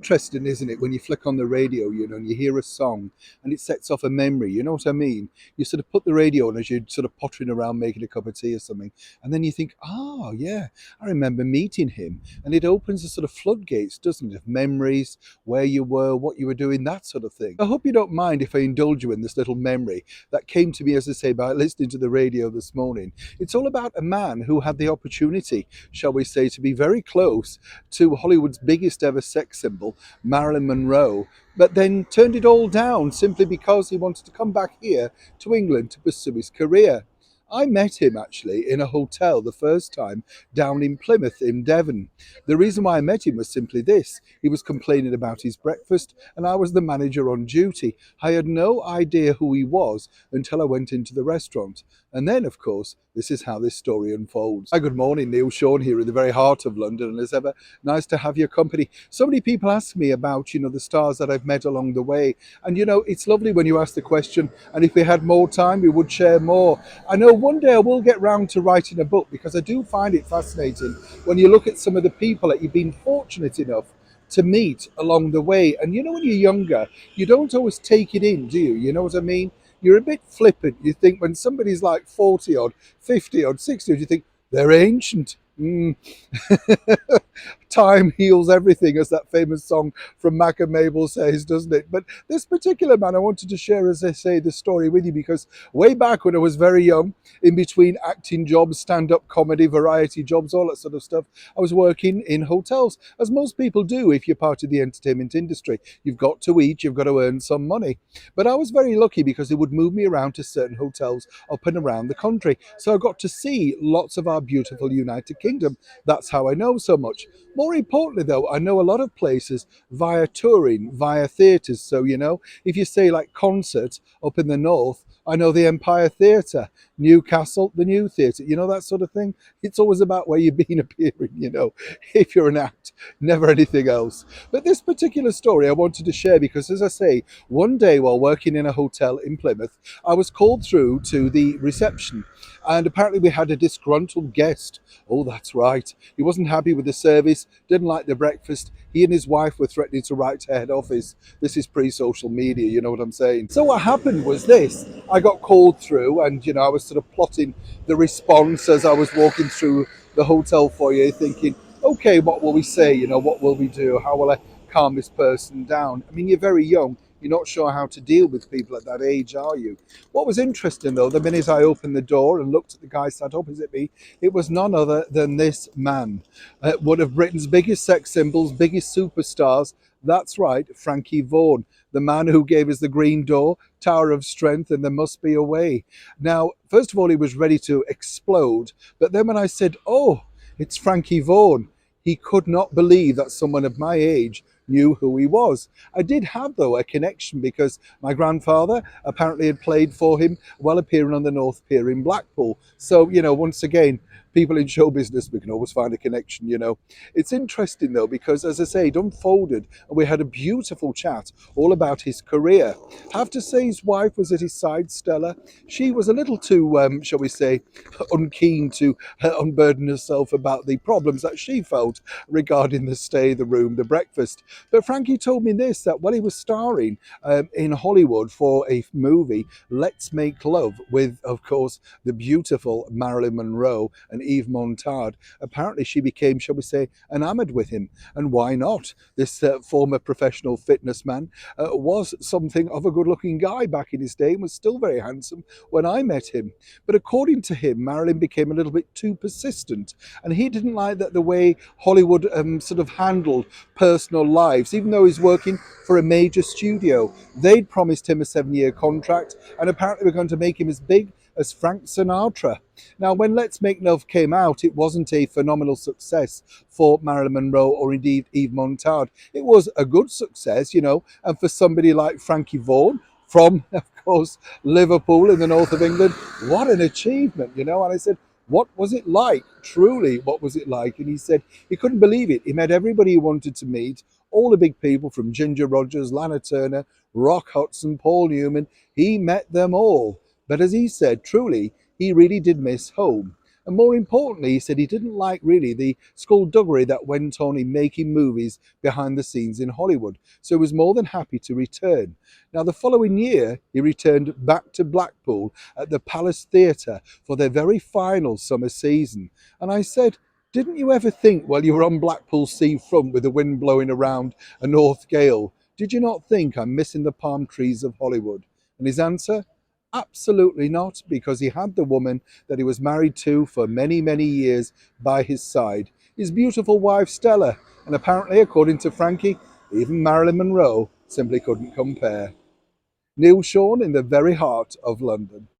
Interesting, isn't it, when you flick on the radio, and you hear a song and it sets off a memory, you know what I mean? You sort of put the radio on as you're sort of pottering around making a cup of tea or something, and then you think, oh, yeah, I remember meeting him. And it opens the sort of floodgates, doesn't it, of memories, where you were, what you were doing, that sort of thing. I hope you don't mind if I indulge you in this little memory that came to me, as I say, by listening to the radio this morning. It's all about a man who had the opportunity, shall we say, to be very close to Hollywood's biggest ever sex symbol, Marilyn Monroe, but then turned it all down simply because he wanted to come back here to England to pursue his career. I met him actually in a hotel the first time down in Plymouth in Devon. The reason why I met him was simply this: he was complaining about his breakfast, and I was the manager on duty. I had no idea who he was until I went into the restaurant. And then, of course, this is how this story unfolds. Hi, good morning, Neil Sean here in the very heart of London, and as ever, nice to have your company. So many people ask me about, the stars that I've met along the way. And, it's lovely when you ask the question, and if we had more time, we would share more. I know one day I will get round to writing a book, because I do find it fascinating when you look at some of the people that you've been fortunate enough to meet along the way. And, when you're younger, you don't always take it in, do you? You know what I mean? You're a bit flippant. You think when somebody's like 40 odd, 50 odd, 60 odd, you think they're ancient. Time heals everything, as that famous song from Mac and Mabel says, doesn't it? But this particular man, I wanted to share, as I say, the story with you, because way back when I was very young, in between acting jobs, stand-up comedy, variety jobs, all that sort of stuff, I was working in hotels, as most people do if you're part of the entertainment industry. You've got to eat, you've got to earn some money. But I was very lucky because they would move me around to certain hotels up and around the country. So I got to see lots of our beautiful United Kingdom. That's how I know so much. More importantly, though, I know a lot of places via touring, via theatres. So, if you say like concert up in the north, I know the Empire Theatre, Newcastle, the New Theatre, that sort of thing. It's always about where you've been appearing, if you're an act, never anything else. But this particular story I wanted to share because, as I say, one day while working in a hotel in Plymouth, I was called through to the reception, and apparently we had a disgruntled guest. Oh, that's right. He wasn't happy with the service, didn't like the breakfast. He and his wife were threatening to write to head office. This is pre-social media, you know what I'm saying? So what happened was this. I got called through, and, I was sort of plotting the response as I was walking through the hotel foyer thinking, okay, what will we say? What will we do? How will I calm this person down? I mean, you're very young. You're not sure how to deal with people at that age, are you? What was interesting, though, the minute I opened the door and looked at the guy sat opposite me, it was none other than this man, one of Britain's biggest sex symbols, biggest superstars. That's right, Frankie Vaughan, the man who gave us the Green Door, Tower of Strength, and There Must Be a Way. Now, first of all, he was ready to explode. But then when I said, oh, it's Frankie Vaughan, he could not believe that someone of my age knew who he was. I did have, though, a connection because my grandfather apparently had played for him while appearing on the North Pier in Blackpool. So, once again, people in show business, we can always find a connection. It's interesting, though, because, as I say, it unfolded and we had a beautiful chat all about his career. I have to say his wife was at his side, Stella. She was a little too, shall we say, unkeen to unburden herself about the problems that she felt regarding the stay, the room, the breakfast. But Frankie told me this, that while he was starring in Hollywood for a movie, Let's Make Love, with, of course, the beautiful Marilyn Monroe and Eve Montand, apparently she became, shall we say, enamored with him. And why not? This former professional fitness man was something of a good-looking guy back in his day and was still very handsome when I met him. But according to him, Marilyn became a little bit too persistent, and he didn't like that the way Hollywood sort of handled personal lives, even though he's working for a major studio. They'd promised him a 7-year contract, and apparently were going to make him as big as Frank Sinatra. Now, when Let's Make Love came out, it wasn't a phenomenal success for Marilyn Monroe or indeed Eve Montand. It was a good success, and for somebody like Frankie Vaughan, from, of course, Liverpool in the north of England, what an achievement, And I said, what was it like? Truly, what was it like? And he said he couldn't believe it. He met everybody he wanted to meet, all the big people from Ginger Rogers, Lana Turner, Rock Hudson, Paul Newman. He met them all. But as he said, truly, he really did miss home. And more importantly, he said he didn't like really the skullduggery that went on in making movies behind the scenes in Hollywood. So he was more than happy to return. Now, the following year, he returned back to Blackpool at the Palace Theatre for their very final summer season. And I said, didn't you ever think while you were on Blackpool seafront with the wind blowing around a north gale, did you not think I'm missing the palm trees of Hollywood? And his answer, absolutely not, because he had the woman that he was married to for many, many years by his side, his beautiful wife Stella. And apparently, according to Frankie, even Marilyn Monroe simply couldn't compare. Neil Sean in the very heart of London.